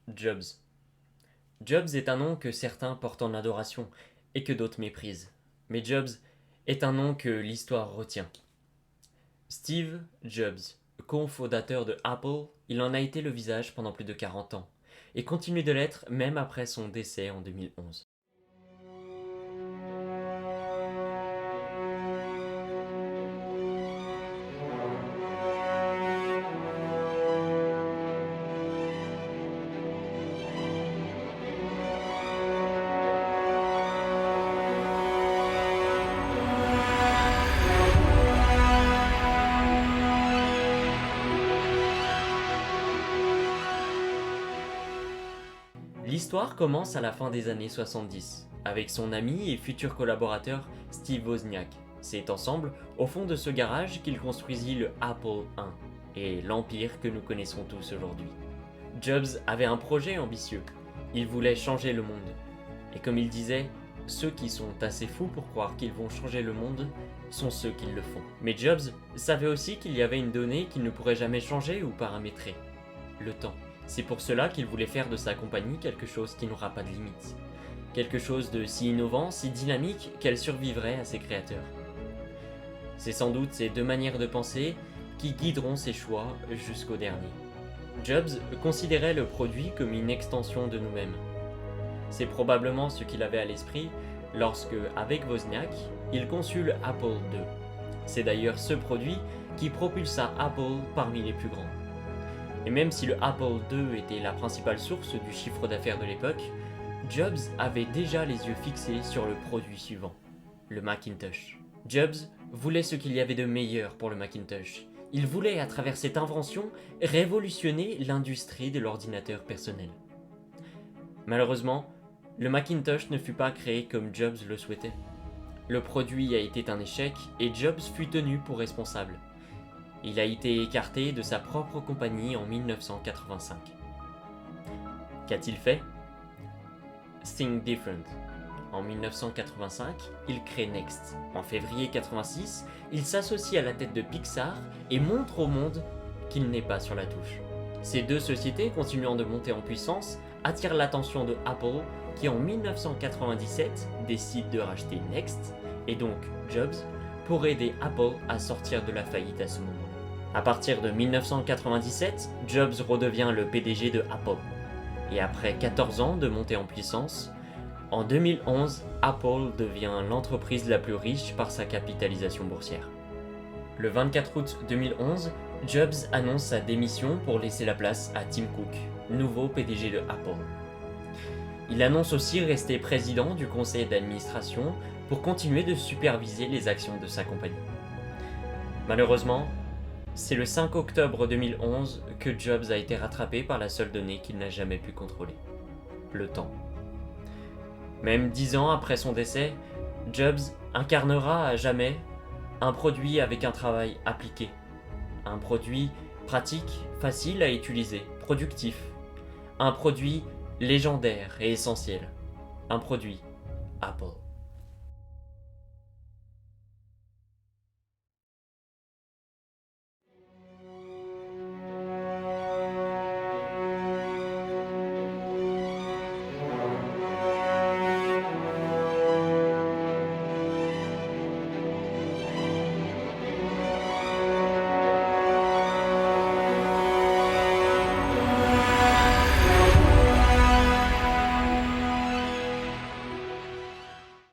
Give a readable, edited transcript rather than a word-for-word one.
Jobs. Jobs est un nom que certains portent en adoration et que d'autres méprisent. Mais Jobs est un nom que l'histoire retient. Steve Jobs, cofondateur de Apple, il en a été le visage pendant plus de 40 ans et continue de l'être même après son décès en 2011. L'histoire commence à la fin des années 70, avec son ami et futur collaborateur Steve Wozniak. C'est ensemble, au fond de ce garage, qu'il construisit le Apple I et l'empire que nous connaissons tous aujourd'hui. Jobs avait un projet ambitieux. Il voulait changer le monde. Et comme il disait, ceux qui sont assez fous pour croire qu'ils vont changer le monde sont ceux qui le font. Mais Jobs savait aussi qu'il y avait une donnée qu'il ne pourrait jamais changer ou paramétrer. Le temps. C'est pour cela qu'il voulait faire de sa compagnie quelque chose qui n'aura pas de limite. Quelque chose de si innovant, si dynamique, qu'elle survivrait à ses créateurs. C'est sans doute ces deux manières de penser qui guideront ses choix jusqu'au dernier. Jobs considérait le produit comme une extension de nous-mêmes. C'est probablement ce qu'il avait à l'esprit lorsque, avec Wozniak, il conçut le Apple II. C'est d'ailleurs ce produit qui propulsa Apple parmi les plus grands. Et même si le Apple II était la principale source du chiffre d'affaires de l'époque, Jobs avait déjà les yeux fixés sur le produit suivant, le Macintosh. Jobs voulait ce qu'il y avait de meilleur pour le Macintosh. Il voulait, à travers cette invention, révolutionner l'industrie de l'ordinateur personnel. Malheureusement, le Macintosh ne fut pas créé comme Jobs le souhaitait. Le produit a été un échec et Jobs fut tenu pour responsable. Il a été écarté de sa propre compagnie en 1985. Qu'a-t-il fait? Think Different. En 1985, il crée Next. En février 1986, il s'associe à la tête de Pixar et montre au monde qu'il n'est pas sur la touche. Ces deux sociétés, continuant de monter en puissance, attirent l'attention de Apple qui en 1997 décide de racheter Next et donc Jobs pour aider Apple à sortir de la faillite à ce moment. À partir de 1997, Jobs redevient le PDG de Apple. Et après 14 ans de montée en puissance, en 2011, Apple devient l'entreprise la plus riche par sa capitalisation boursière. Le 24 août 2011, Jobs annonce sa démission pour laisser la place à Tim Cook, nouveau PDG de Apple. Il annonce aussi rester président du conseil d'administration pour continuer de superviser les actions de sa compagnie. Malheureusement, c'est le 5 octobre 2011 que Jobs a été rattrapé par la seule donnée qu'il n'a jamais pu contrôler, le temps. Même 10 ans après son décès, Jobs incarnera à jamais un produit avec un travail appliqué, un produit pratique, facile à utiliser, productif, un produit légendaire et essentiel, un produit Apple.